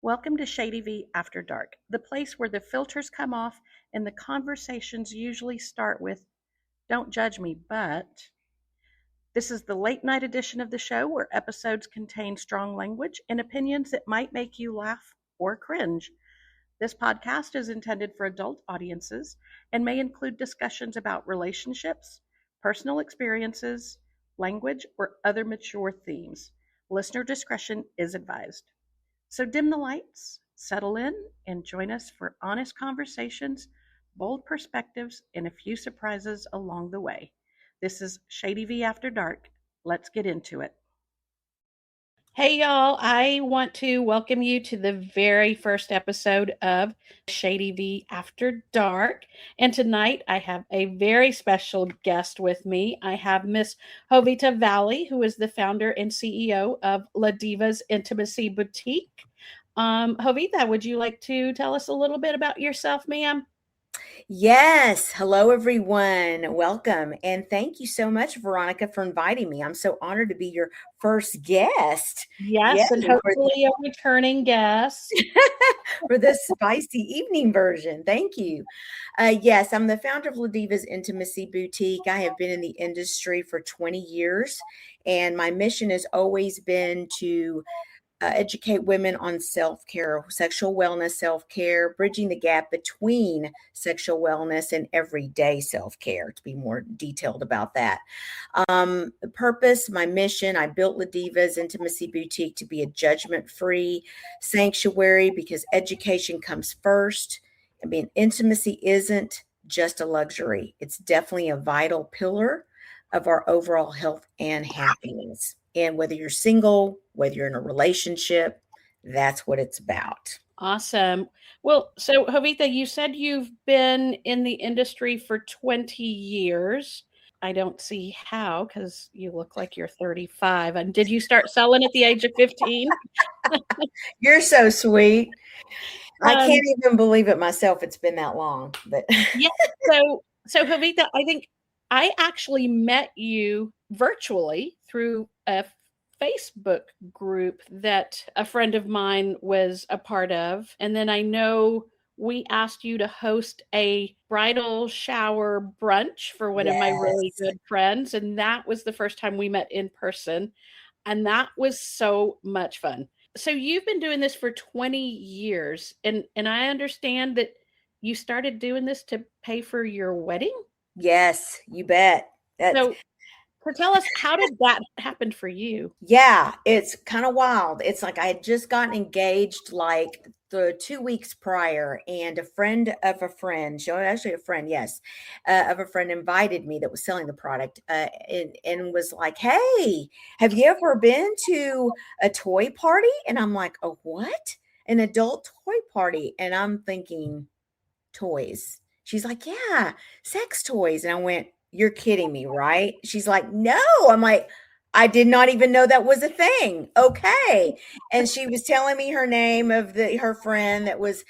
Welcome to Shady V After Dark, the place where the filters come off and the conversations usually start with, "Don't judge me, but." This is the late night edition of the show where episodes contain strong language and opinions that might make you laugh or cringe. This podcast is intended for adult audiences and may include discussions about relationships, personal experiences, language, or other mature themes. Listener discretion is advised. So dim the lights, settle in, and join us for honest conversations, bold perspectives, and a few surprises along the way. This is Shady V After Dark. Let's get into it. Hey, y'all. I want to welcome you to the very first episode of Shady V After Dark. And tonight I have a very special guest with me. I have Miss Jovita Valle, who is the founder and CEO of LaDiva's Intimacy Boutique. Jovita, would you like to tell us a little bit about yourself, ma'am? Yes. Hello, everyone. Welcome. And thank you so much, Veronica, for inviting me. I'm so honored to be your first guest. Yes, and hopefully a returning guest. For this spicy evening version. Thank you. Yes, I'm the founder of LaDiva's Intimacy Boutique. I have been in the industry for 20 years, and my mission has always been to educate women on self-care, sexual wellness, self-care, bridging the gap between sexual wellness and everyday self-care, to be more detailed about that. The purpose, my mission, I built LaDiva's Intimacy Boutique to be a judgment-free sanctuary because education comes first. I mean, intimacy isn't just a luxury. It's definitely a vital pillar of our overall health and happiness. And whether you're single, whether you're in a relationship, that's what it's about. Awesome. Well, so Jovita, you said you've been in the industry for 20 years. I don't see how, because you look like you're 35. And did you start selling at the age of 15? You're so sweet. I can't even believe it myself. It's been that long. But yeah. So Jovita, I think I actually met you virtually through a Facebook group that a friend of mine was a part of. And then I know we asked you to host a bridal shower brunch for one of my really good friends. And that was the first time we met in person. And that was so much fun. So you've been doing this for 20 years. And I understand that you started doing this to pay for your wedding? Yes, you bet. So tell us, how did that happen for you? Yeah, it's kind of wild. It's like I had just gotten engaged like the 2 weeks prior, and a friend of a friend, actually a friend, yes, of a friend invited me that was selling the product and was like, "Hey, have you ever been to a toy party?" And I'm like, "A what? An adult toy party?" And I'm thinking, toys. She's like, "Yeah, sex toys." And I went, "You're kidding me, right?" She's like, "No." I'm like, "I did not even know that was a thing." Okay. And she was telling me her name of her friend that was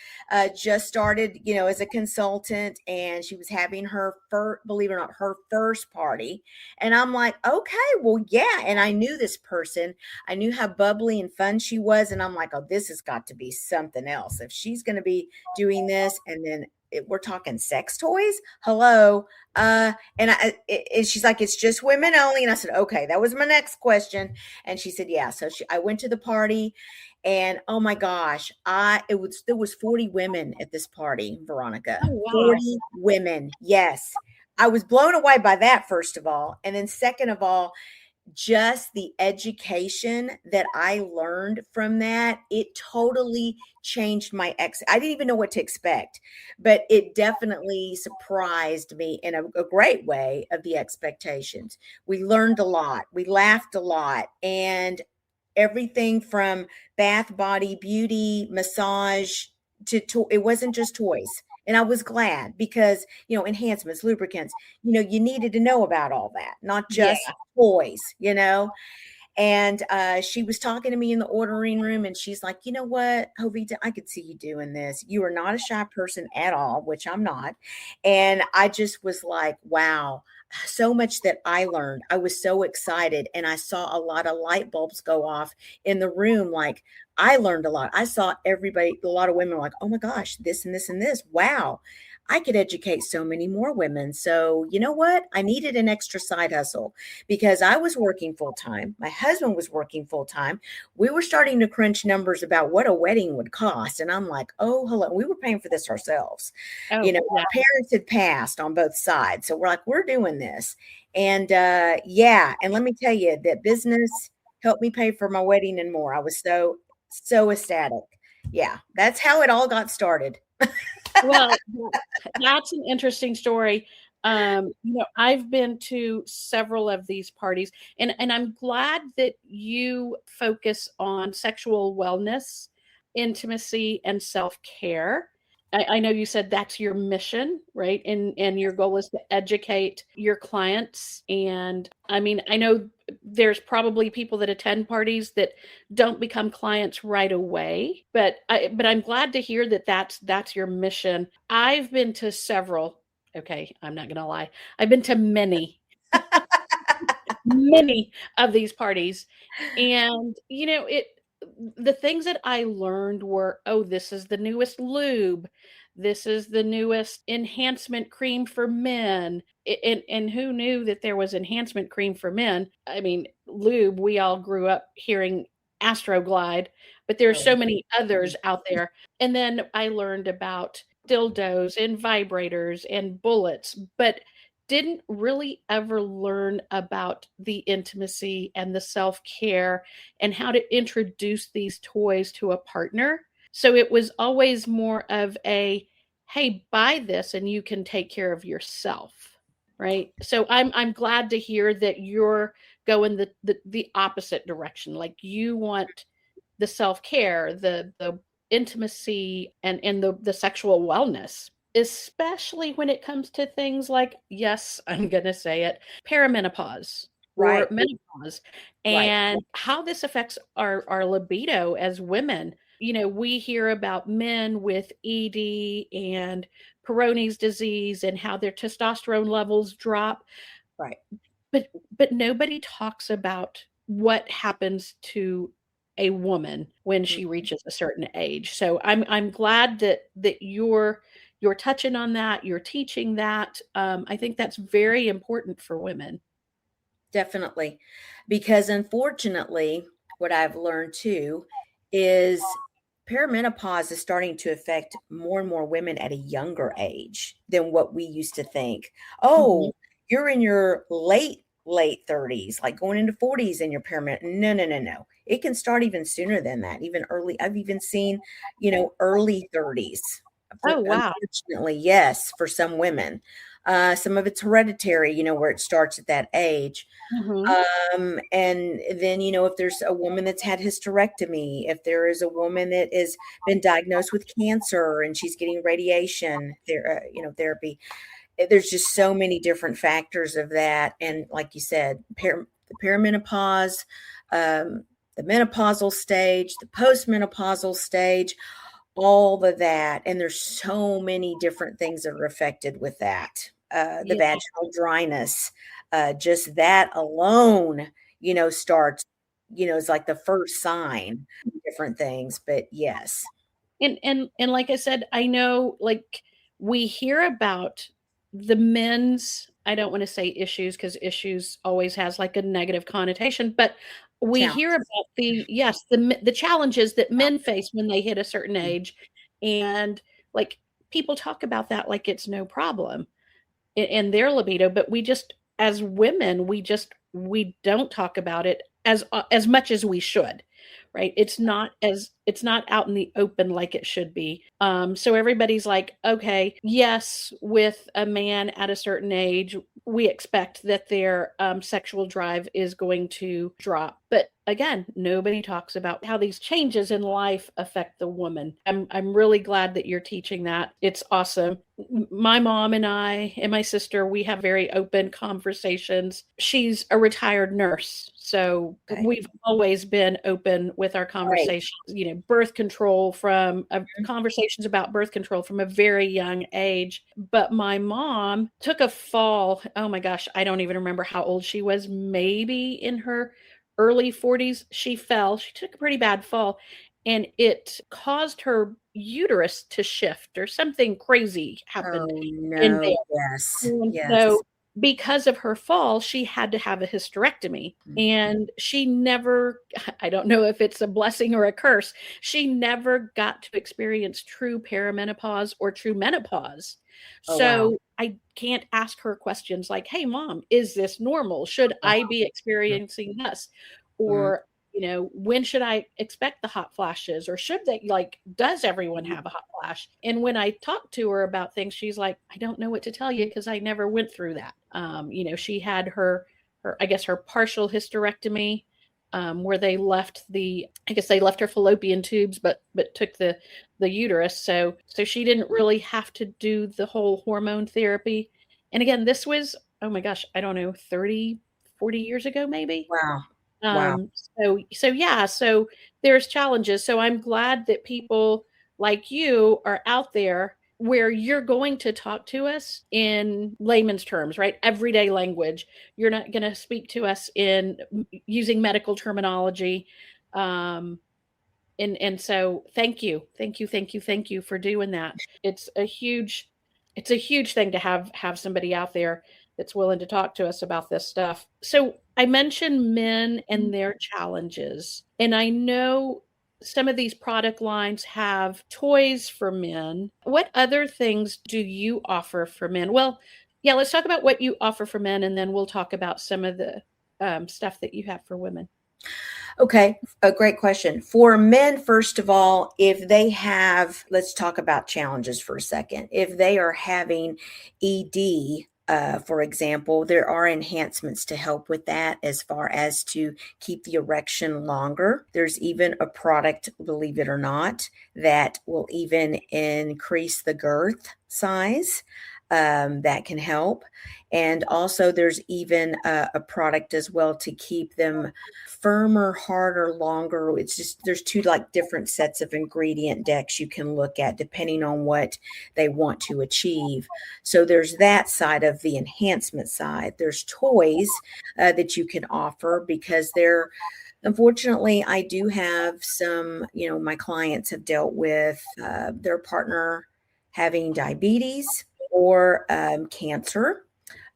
just started, as a consultant, and she was having her first, believe it or not, her first party. And I'm like, "Okay, well, yeah." And I knew this person. I knew how bubbly and fun she was. And I'm like, "Oh, this has got to be something else. If she's going to be doing this, and then we're talking sex toys. Hello." And she's like, "It's just women only." And I said, "Okay." That was my next question. And she said, "Yeah." So I went to the party, and oh my gosh, there was 40 women at this party, Veronica. Oh, wow. 40 women. Yes. I was blown away by that, first of all. And then second of all, just the education that I learned from that, it totally changed I didn't even know what to expect, but it definitely surprised me in a great way of the expectations. We learned a lot. We laughed a lot, and everything from bath, body, beauty, massage to it wasn't just toys. And I was glad because, enhancements, lubricants, you needed to know about all that, not just toys, And she was talking to me in the ordering room, and she's like, "You know what, Jovita, I could see you doing this. You are not a shy person at all," which I'm not. And I just was like, wow, so much that I learned. I was so excited, and I saw a lot of light bulbs go off in the room, like, I learned a lot. I saw everybody, a lot of women were like, oh my gosh, this and this and this. Wow. I could educate so many more women. So, you know what? I needed an extra side hustle because I was working full time. My husband was working full time. We were starting to crunch numbers about what a wedding would cost. And I'm like, oh, hello. We were paying for this ourselves. Oh, Our yeah. parents had passed on both sides. So we're like, we're doing this. And yeah. And let me tell you that business helped me pay for my wedding and more. I was so ecstatic. Yeah, that's how it all got started. Well, that's an interesting story. I've been to several of these parties, and I'm glad that you focus on sexual wellness, intimacy, and self-care. I know you said that's your mission, right? And your goal is to educate your clients. And I mean, I know there's probably people that attend parties that don't become clients right away, but I'm glad to hear that that's your mission. I've been to several. Okay, I'm not going to lie. I've been to many of these parties, and the things that I learned were, oh, this is the newest lube, this is the newest enhancement cream for men. And who knew that there was enhancement cream for men? I mean, lube, we all grew up hearing Astroglide, but there's so Oh, many others out there. And then I learned about dildos and vibrators and bullets, but didn't really ever learn about the intimacy and the self-care and how to introduce these toys to a partner. So it was always more of a, hey, buy this and you can take care of yourself. Right. So I'm glad to hear that you're going the opposite direction. Like you want the self-care, the intimacy and the sexual wellness, especially when it comes to things like, yes, I'm going to say it, perimenopause or right, menopause, right, and how this affects our libido as women. We hear about men with ED and Peyronie's disease and how their testosterone levels drop, right. but nobody talks about what happens to a woman when she Mhm. reaches a certain age. So I'm glad that you're touching on that, you're teaching that. I think that's very important for women. Definitely. Because unfortunately, what I've learned too is perimenopause is starting to affect more and more women at a younger age than what we used to think. Mhm. Oh, you're in your late 30s, like going into 40s in your perimenopause. No, no, no, no. It can start even sooner than that, even early. I've even seen, early 30s. Oh, wow. Unfortunately, yes, for some women. Some of it's hereditary, where it starts at that age. Mhm. And then, if there's a woman that's had hysterectomy, if there is a woman that has been diagnosed with cancer and she's getting radiation, therapy, there's just so many different factors of that. And like you said, the perimenopause, the menopausal stage, the postmenopausal stage, all of that. And there's so many different things that are affected with that. The Yeah. vaginal dryness, just that alone, starts, is like the first sign of different things. But yes, And like I said, I know, like, we hear about the men's, I don't want to say issues because issues always has like a negative connotation, but we hear challenges. about the challenges that men face when they hit a certain age, and like people talk about that like it's no problem in their libido, but we just, as women, we don't talk about it as much as we should, right? It's not out in the open like it should be. So everybody's like, okay, yes, with a man at a certain age, we expect that their sexual drive is going to drop, but again, nobody talks about how these changes in life affect the woman. I'm really glad that you're teaching that. It's awesome. My mom and I and my sister, we have very open conversations. She's a retired nurse, so Okay. we've always been open with our Right. conversations. Birth control from conversations about birth control from a very young age. But my mom took a fall. Oh my gosh, I don't even remember how old she was. Maybe in her early 40s. She fell. She took a pretty bad fall, and it caused her uterus to shift or something crazy happened Oh, in no. there. Yes. And Yes. so because of her fall, she had to have a hysterectomy. Mm. And she never, I don't know if it's a blessing or a curse, she never got to experience true perimenopause or true menopause. Oh, wow. So I can't ask her questions like, hey, mom, is this normal? Should I Uh-huh. be experiencing this? Mm. Or, when should I expect the hot flashes? Or should they, like, does everyone have a hot flash? And when I talk to her about things, she's like, I don't know what to tell you because I never went through that. She had I guess, her partial hysterectomy, where I guess they left her fallopian tubes, but took the uterus. So she didn't really have to do the whole hormone therapy. And again, this was, oh my gosh, I don't know, 30, 40 years ago, maybe. Wow. Wow. So yeah, so there's challenges. So I'm glad that people like you are out there where you're going to talk to us in layman's terms, right? Everyday language. You're not going to speak to us in using medical terminology. Um, and so thank you for doing that. It's a huge thing to have somebody out there that's willing to talk to us about this stuff. So I mentioned men and their challenges, and I know some of these product lines have toys for men. What other things do you offer for men? Well, yeah, let's talk about what you offer for men, and then we'll talk about some of the stuff that you have for women. Okay, a great question. For men, first of all, if they have, let's talk about challenges for a second. If they are having ED, for example, there are enhancements to help with that as far as to keep the erection longer. There's even a product, believe it or not, that will even increase the girth size. That can help. And also, there's even a product as well to keep them firmer, harder, longer. It's just there's two like different sets of ingredient decks you can look at depending on what they want to achieve. So there's that side of the enhancement side. There's toys that you can offer because they're unfortunately, I do have some, my clients have dealt with their partner having diabetes or cancer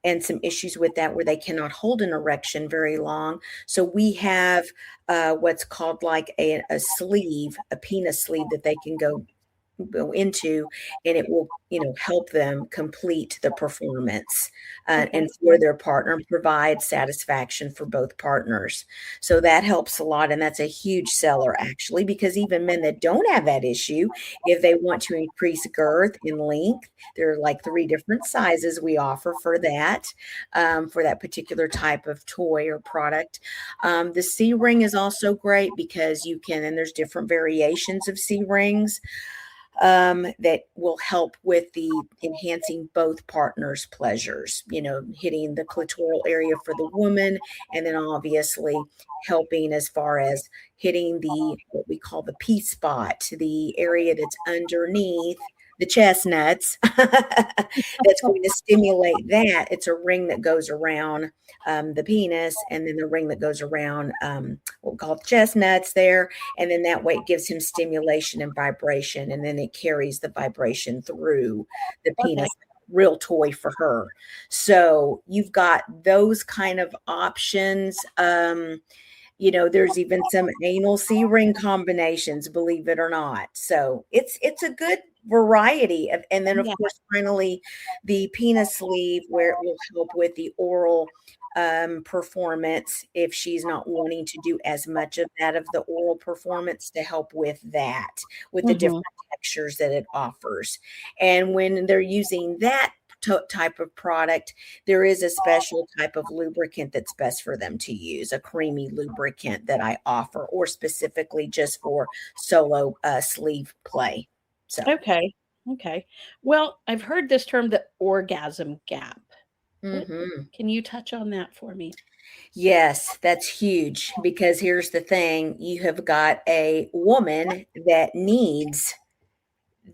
and some issues with that where they cannot hold an erection very long. So we have what's called like a sleeve, a penis sleeve that they can go into, and it will help them complete the performance Okay. and for their partner provide satisfaction for both partners. So that helps a lot, and that's a huge seller actually, because even men that don't have that issue, if they want to increase girth and length, there are like 3 different sizes we offer for that particular type of toy or product. The C ring is also great because and there's different variations of C rings that will help with the enhancing both partners' pleasures, hitting the clitoral area for the woman, and then obviously helping as far as hitting what we call the P spot, the area that's underneath the chestnuts that's going to stimulate that. It's a ring that goes around the penis, and then the ring that goes around what we call the chestnuts there. And then that way it gives him stimulation and vibration, and then it carries the vibration through the penis. Okay. Real toy for her. So you've got those kind of options. There's even some anal C ring combinations, believe it or not. So it's a good variety of, and then of Yeah. course, finally, the penis sleeve where it will help with the oral performance if she's not wanting to do as much of that of the oral performance to help with that, with the different textures that it offers. And when they're using that type of product, there is a special type of lubricant that's best for them to use, a creamy lubricant that I offer, or specifically just for solo sleeve play. So, Okay. Okay. Well, I've heard this term, the orgasm gap. What mhm. can you touch on that for me? Yes, that's huge because here's the thing, you have got a woman that needs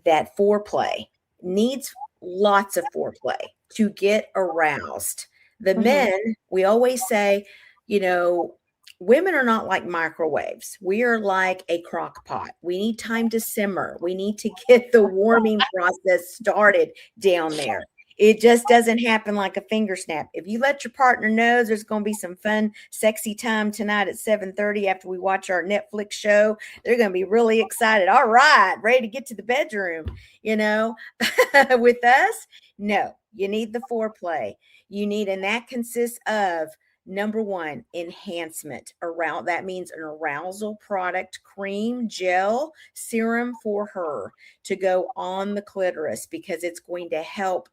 that foreplay, needs lots of foreplay to get aroused. The Mhm. men, we always say, you know, women are not like microwaves. We are like a crock pot. We need time to simmer. We need to get the warming process started down there. It just doesn't happen like a finger snap. If you let your partner know there's going to be some fun, sexy time tonight at 7:30 after we watch our Netflix show, they're going to be really excited. All right, ready to get to the bedroom, you know. With us, no, you need the foreplay. You need, and that consists of number one, enhancement around. That means an arousal product, cream, gel, serum for her to go on the clitoris because it's going to help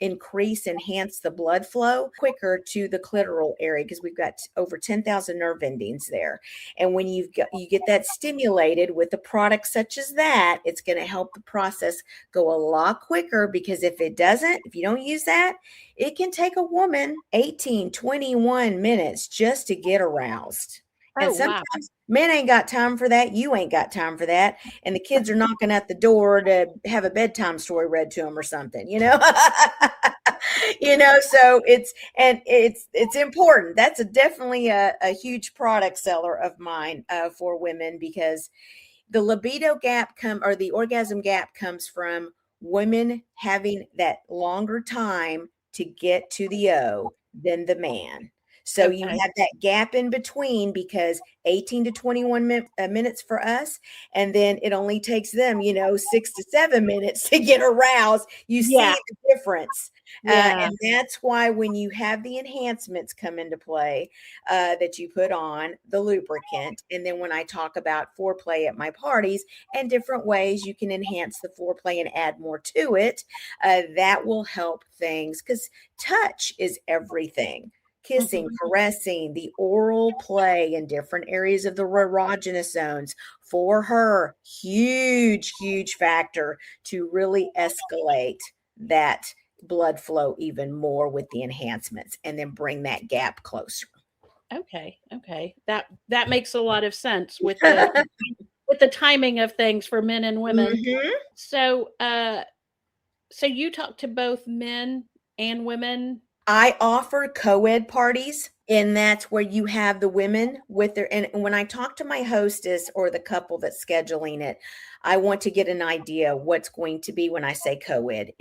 enhance the blood flow quicker to the clitoral area because we've got over 10,000 nerve endings there. And when you get that stimulated with a product such as that, it's going to help the process go a lot quicker because if you don't use that, it can take a woman 18, 21 minutes just to get aroused. And sometimes men ain't got time for that. You ain't got time for that. And the kids are knocking at the door to have a bedtime story read to them or something, you know? So it's important. That's definitely a huge product seller of mine for women because the libido gap the orgasm gap comes from women having that longer time to get to the O than the man. So you have that gap in between because 18 to 21 minutes for us. And then it only takes them, 6 to 7 minutes to get aroused. You see the difference. And that's why when you have the enhancements come into play that you put on the lubricant. And then when I talk about foreplay at my parties and different ways you can enhance the foreplay and add more to it, that will help things because touch is everything. Kissing, caressing, the oral play in different areas of the erogenous zones for her, huge factor to really escalate that blood flow even more with the enhancements and then bring that gap closer. Okay. That makes a lot of sense with the with the timing of things for men and women. Mm-hmm. So you talk to both men and women? I offer co-ed parties, and that's where you have the women with and when I talk to my hostess or the couple that's scheduling it, I want to get an idea what's going to be when I say co-ed.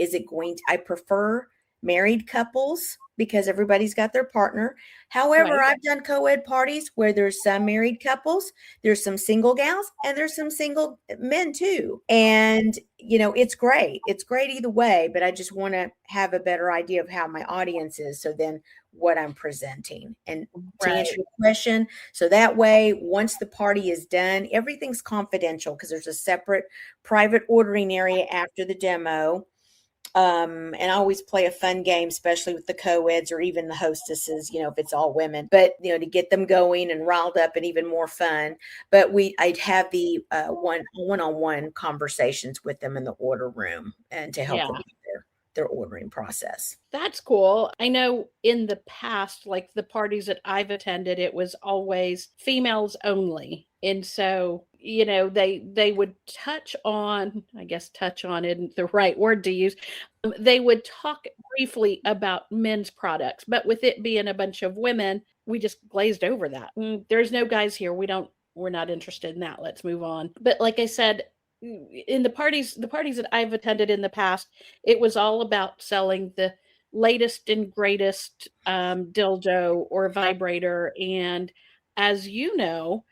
I prefer married couples because everybody's got their partner. However, I've done co-ed parties where there's some married couples, there's some single gals, and there's some single men too. And, it's great. It's great either way, but I just want to have a better idea of how my audience is. So then what I'm presenting and to answer your question. So that way, once the party is done, everything's confidential because there's a separate private ordering area after the demo. And I always play a fun game, especially with the co-eds or even the hostesses, if it's all women, but, to get them going and riled up and even more fun. But I'd have the one-on-one conversations with them in the order room and to help them with their ordering process. That's cool. I know in the past, like the parties that I've attended, it was always females only. And so, they would touch on isn't the right word to use. They would talk briefly about men's products, but with it being a bunch of women, we just glazed over that. There's no guys here. We're not interested in that. Let's move on. But like I said, in the parties that I've attended in the past, it was all about selling the latest and greatest dildo or vibrator. And as you know,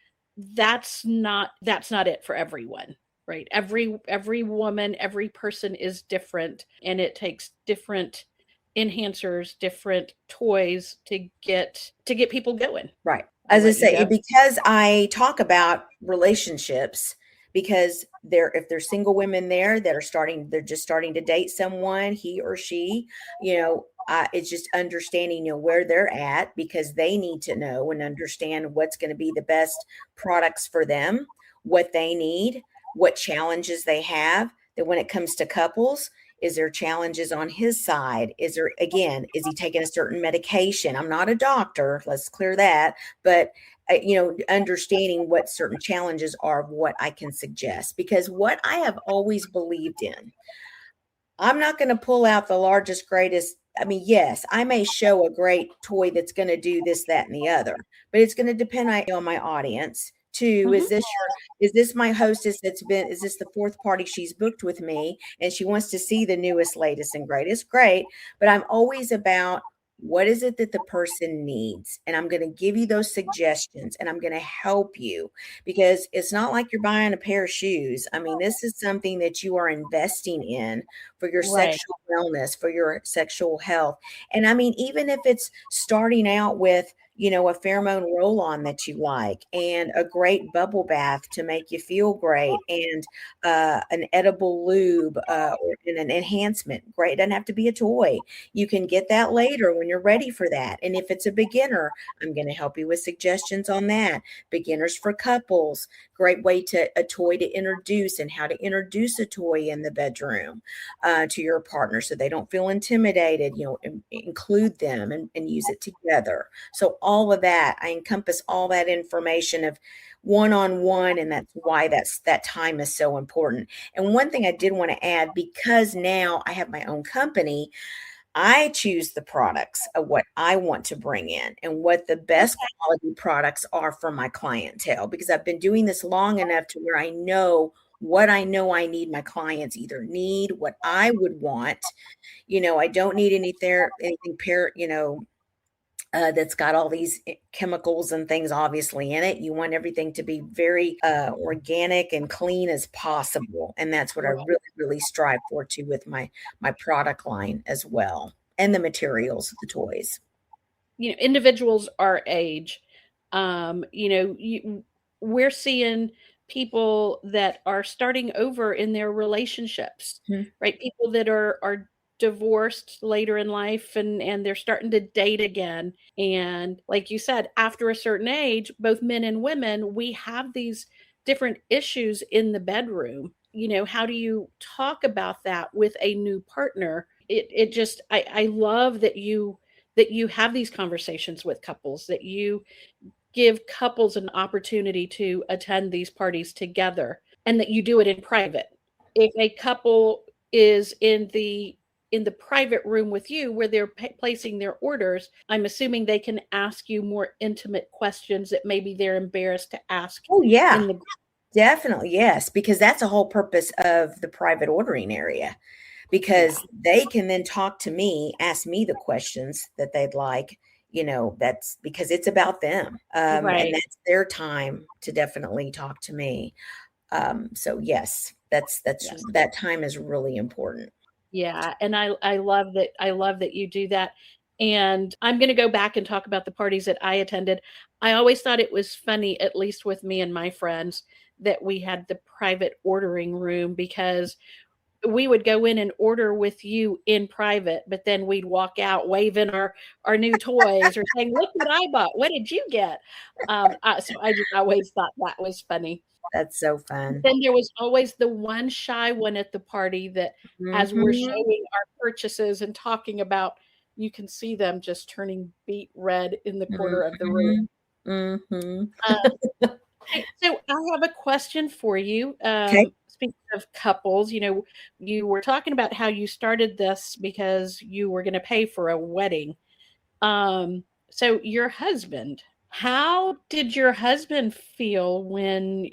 that's not it for everyone, right? Every woman, every person is different, and it takes different enhancers, different toys to get people going. Right. As I say, because I talk about relationships, because if there's single women there that they're just starting to date someone, he or she, it's just understanding, where they're at because they need to know and understand what's going to be the best products for them, what they need, what challenges they have. That when it comes to couples, is there challenges on his side? Is he taking a certain medication? I'm not a doctor. Let's clear that. But, understanding what certain challenges are of what I can suggest. Because what I have always believed in, I'm not going to pull out the largest, greatest I mean, yes, I may show a great toy that's going to do this, that, and the other, but it's going to depend on my audience. Two, Mhm. is this my hostess is this the fourth party she's booked with me and she wants to see the newest, latest, and greatest? Great. But I'm always about what is it that the person needs? And I'm going to give you those suggestions and I'm going to help you because it's not like you're buying a pair of shoes. I mean, this is something that you are investing in for your Right. sexual wellness, for your sexual health. And I mean, even if it's starting out with, a pheromone roll on that you like, and a great bubble bath to make you feel great, and an edible lube and an enhancement. Great. It doesn't have to be a toy. You can get that later when you're ready for that. And if it's a beginner, I'm going to help you with suggestions on that. Beginners for couples, great way to a toy to introduce and how to introduce a toy in the bedroom to your partner so they don't feel intimidated, include them and use it together. So all of that, I encompass all that information of one-on-one, and that's why that time is so important. And one thing I did want to add, because now I have my own company, I choose the products of what I want to bring in and what the best quality products are for my clientele, because I've been doing this long enough to where I know what I know I need my clients either need, what I would want. I don't need anything that's got all these chemicals and things obviously in it. You want everything to be very organic and clean as possible. And that's what I really, really strive for too with my product line as well. And the materials, the toys. Individuals our age, we're seeing people that are starting over in their relationships, Mhm. right? People that are divorced later in life, and they're starting to date again. And like you said, after a certain age, both men and women, we have these different issues in the bedroom. How do you talk about that with a new partner? It just, I love that you have these conversations with couples, that you give couples an opportunity to attend these parties together, and that you do it in private. If a couple is in the private room with you where they're placing their orders, I'm assuming they can ask you more intimate questions that maybe they're embarrassed to ask Oh yeah, in the. definitely. Yes. Because that's a whole purpose of the private ordering area, Yeah. because they can then talk to me, ask me the questions that they'd like. That's because it's about them. And Right. that's their time to definitely talk to me. So yes, that's Yes. that time is really important. Yeah, and I love that you do that. And I'm going to go back and talk about the parties that I attended. I always thought it was funny, at least with me and my friends, that we had the private ordering room, because we would go in and order with you in private, but then we'd walk out waving our new toys or saying, "Look what I bought. What did you get?" So I just always thought that was funny. That's so fun. Then there was always the one shy one at the party that, as we're Mhm. showing our purchases and talking about, you can see them just turning beet red in the corner of the room. Mhm. Mhm. Um, so I have a question for you. Okay. Speaking of couples, you were talking about how you started this because you were gonna pay for a wedding. So your husband, how did your husband feel when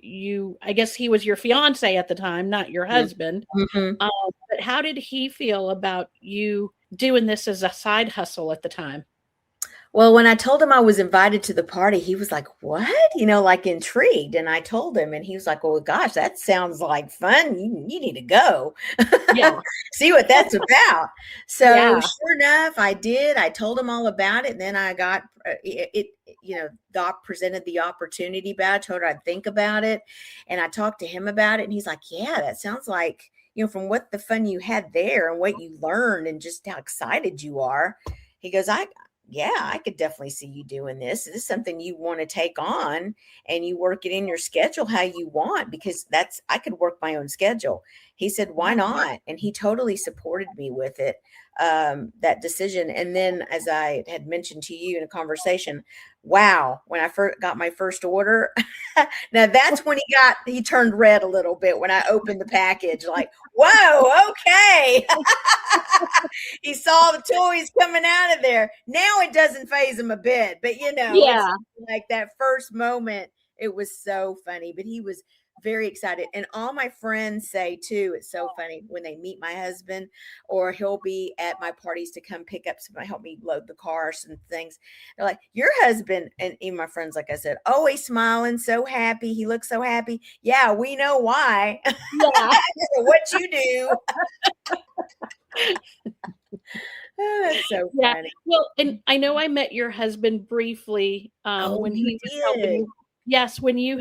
I guess he was your fiance at the time, not your Yeah. husband. Mhm. Um, but how did he feel about you doing this as a side hustle at the time? Well, when I told him I was invited to the party, he was like, "What?" Like intrigued. And I told him, and he was like, "Well, gosh, that sounds like fun. You need to go Yeah. see what that's about." So, Yeah. sure enough, I did. I told him all about it. And then I got Doc presented the opportunity badge, told her I'd think about it. And I talked to him about it. And he's like, "Yeah, that sounds like, from what the fun you had there and what you learned and just how excited you are." He goes, yeah, I could definitely see you doing this. This is something you want to take on and you work it in your schedule how you want, because I could work my own schedule. He said, why not? And he totally supported me with it. that decision. And then, as I had mentioned to you in a conversation, wow, when I first got my first order, now that's when he turned red a little bit when I opened the package, like, whoa, okay. He saw the toys coming out of there. Now it doesn't faze him a bit, but it's Yeah. like that first moment, it was so funny. But he was very excited. And all my friends say too, it's so funny when they meet my husband, or he'll be at my parties to come pick up somebody, help me load the cars and things. They're like, your husband, and even my friends, like I said, always smiling, so happy. He looks so happy. Yeah, we know why. Yeah. What you do. Oh, that's so Yeah. funny. Well, and I know I met your husband briefly Oh, when you he was helping did. you. Yes, How about when you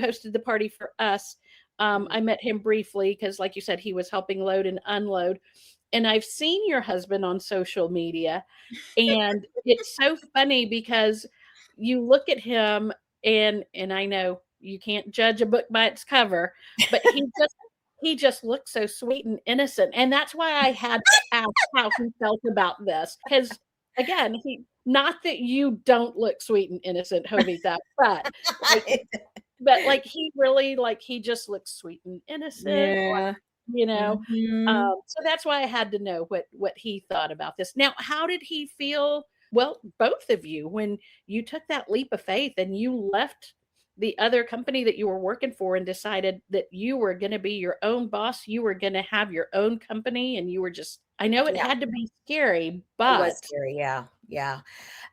hosted the party for us, Mhm. I met him briefly because, like you said, he was helping load and unload. And I've seen your husband on social media, and it's so funny because you look at him, and I know you can't judge a book by its cover, but he just looks so sweet and innocent, and that's why I had to ask how he felt about this, because again, he not that you don't look sweet and innocent, Jovita, like like, he really like, he just looks sweet and innocent, Yeah. you know? Mhm. So that's why I had to know what he thought about this. Now, how did he feel, well, both of you, when you took that leap of faith and you left the other company that you were working for and decided that you were gonna be your own boss, you were gonna have your own company, and you were just, I know it Yeah, had to be scary, it was but scary. Yeah, yeah.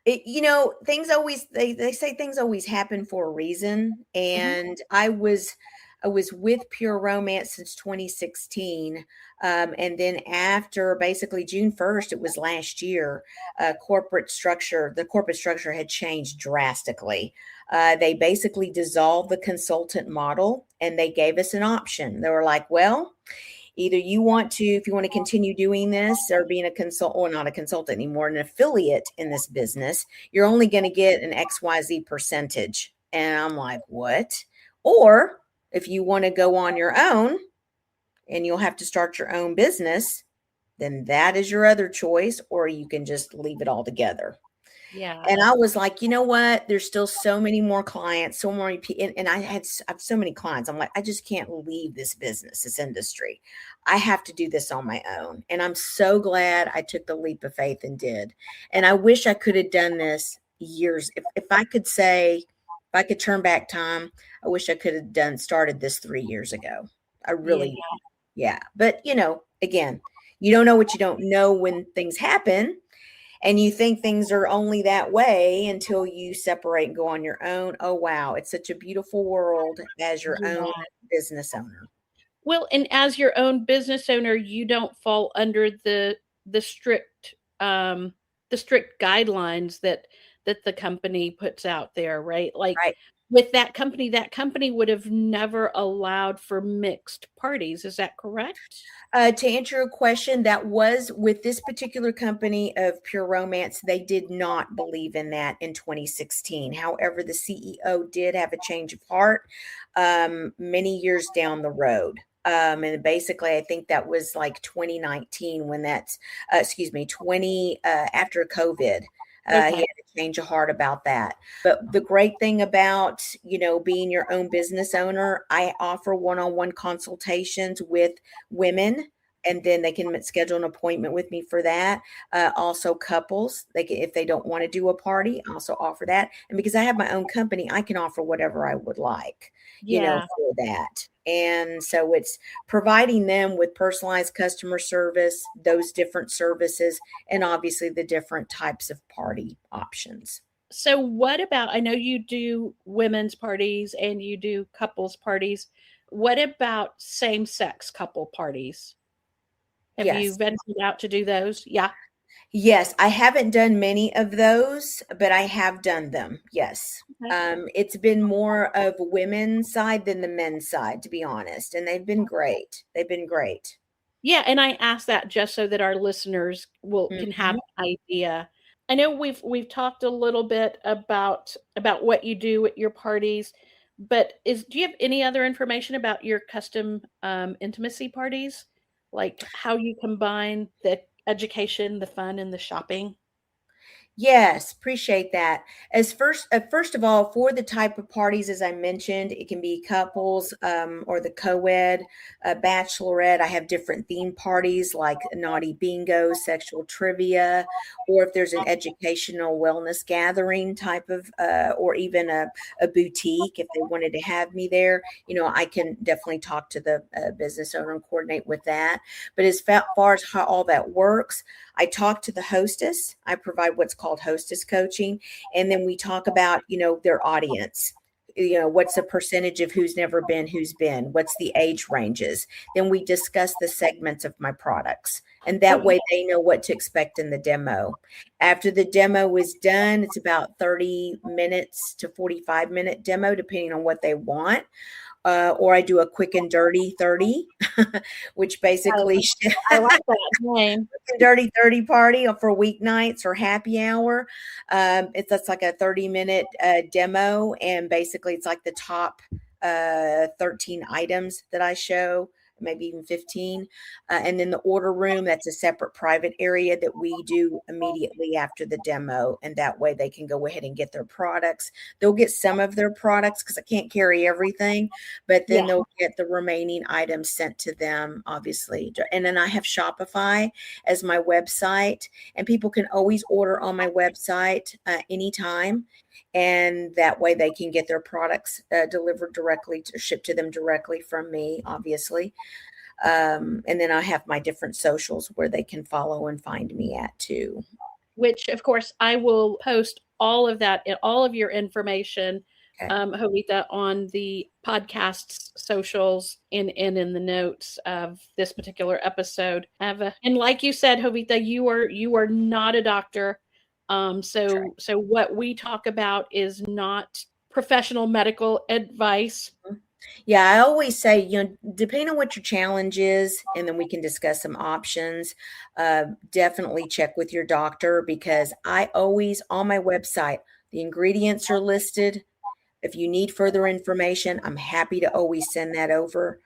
Things always they say things always happen for a reason. Mhm. And I was with Pure Romance since 2016. And then after basically June 1st, it was last year, the corporate structure had changed drastically. They basically dissolved the consultant model and they gave us an option. They were like, well, either if you want to continue doing this or being a consult or not a consultant anymore, an affiliate in this business, you're only going to get an XYZ percentage. And I'm like, what? Or if you want to go on your own and you'll have to start your own business, then that is your other choice, or you can just leave it all together. Yeah. And I was like, you know what? There's still so many more clients, so many people, and I have so many clients. I'm like, I just can't leave this business, this industry. I have to do this on my own. And I'm so glad I took the leap of faith and did. And I wish I could have done this years. If I could say, if I could turn back time, I wish I could have started this 3 years ago. I Yeah. really, yeah. But again, you don't know what you don't know when things happen, and you think things are only that way until you separate and go on your own. Oh, wow. It's such a beautiful world as your own Yeah. business owner. Well, and as your own business owner, you don't fall under the strict um the strict guidelines that the company puts out there, right? Like Right. with that company would have never allowed for mixed parties. Is that correct? To answer your question, that was with this particular company of Pure Romance. They did not believe in that in 2016. However, the CEO did have a change of heart many years down the road. And basically, I think that was like 2019 when that's, excuse me, 20 after COVID. He Okay. had a change of heart about that. But the great thing about, being your own business owner, I offer one-on-one consultations with women, and then they can schedule an appointment with me for that. Also couples, if they don't want to do a party, I also offer that. And because I have my own company, I can offer whatever I would like, Yeah. for that. And so it's providing them with personalized customer service, those different services, and obviously the different types of party options. So what about, I know you do women's parties and you do couples parties. What about same-sex couple parties? Have you Yes. ventured out to do those? Yeah. Yes, I haven't done many of those, but I have done them. Yes. Okay. It's been more of women's side than the men's side, to be honest. And they've been great. They've been great. Yeah, and I ask that just so that our listeners can have Mhm. an idea. I know we've talked a little bit about what you do at your parties, but is do you have any other information about your custom intimacy parties? like how you combine the education, the fun, and the shopping? Yes, appreciate that. As first of all, for the type of parties, as I mentioned, it can be couples or the co-ed, bachelorette. I have different theme parties like naughty bingo, sexual trivia, or if there's an educational wellness gathering type of, or even a boutique, if they wanted to have me there, I can definitely talk to the business owner and coordinate with that. But as far as how all that works, I talk to the hostess. I provide what's called hostess coaching. And then we talk about, their audience. What's the percentage of who's never been, who's been, what's the age ranges. Then we discuss the segments of my products. And So that way they know what to expect in the demo. After the demo is done, it's about 30 minutes to 45-minute demo, depending on what they want. Or I do a quick and dirty 30, which basically I like that name. dirty 30 party for weeknights or happy hour. That's like a 30-minute demo, and basically it's like the top 13 items that I show, maybe even 15. And then the order room, that's a separate private area that we do immediately after the demo. And that way they can go ahead and get their products. They'll get some of their products because I can't carry everything, but then they'll get the remaining items sent to them, obviously. And then I have Shopify as my website, and people can always order on my website anytime. And that way they can get their products delivered directly, shipped to them directly from me, obviously. And then I have my different socials where they can follow and find me at too. Which, of course, I will post all of that, all of your information, Okay. Jovita, on the podcast's socials and in the notes of this particular episode. And like you said, Jovita, you are not a doctor. So what we talk about is not professional medical advice. Yeah, I always say, depending on what your challenge is, and then we can discuss some options. Definitely check with your doctor, because I always, on my website, the ingredients are listed. If you need further information, I'm happy to always send that over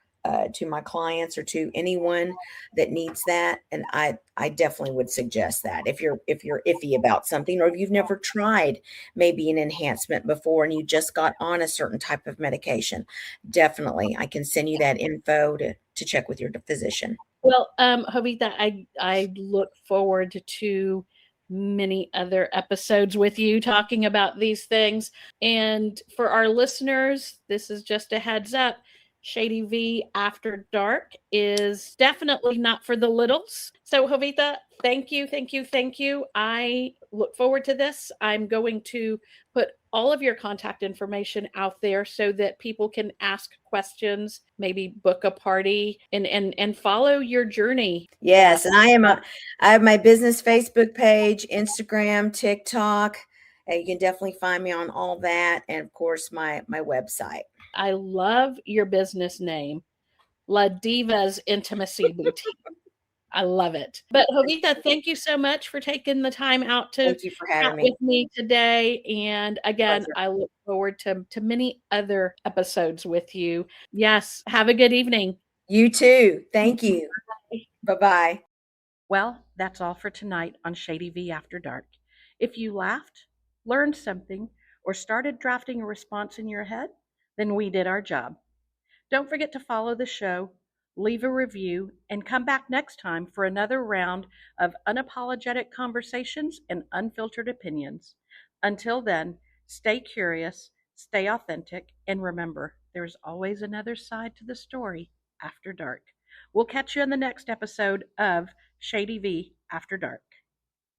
to my clients or to anyone that needs that. And I definitely would suggest that if you're iffy about something, or if you've never tried maybe an enhancement before and you just got on a certain type of medication, definitely I can send you that info to check with your physician. Well, Jovita, I look forward to many other episodes with you talking about these things. And for our listeners, this is just a heads up. Shady V After Dark is definitely not for the littles. So, Jovita, thank you, thank you, thank you. I look forward to this. I'm going to put all of your contact information out there so that people can ask questions, maybe book a party, and follow your journey. Yes, and I have my business Facebook page, Instagram, TikTok. And you can definitely find me on all that, and of course my website. I love your business name, LaDiva's Intimacy Boutique. I love it. But Jovita, thank you so much for taking the time out to Thank you for having chat me. with me today. And again, Pleasure. I look forward to many other episodes with you. Yes, have a good evening. You too. Thank you. Bye-bye. Well, that's all for tonight on Shady V After Dark. If you laughed, learned something, or started drafting a response in your head, then we did our job. Don't forget to follow the show, leave a review, and come back next time for another round of unapologetic conversations and unfiltered opinions. Until then, stay curious, stay authentic, and remember, there's always another side to the story after dark. We'll catch you in the next episode of Shady V After Dark.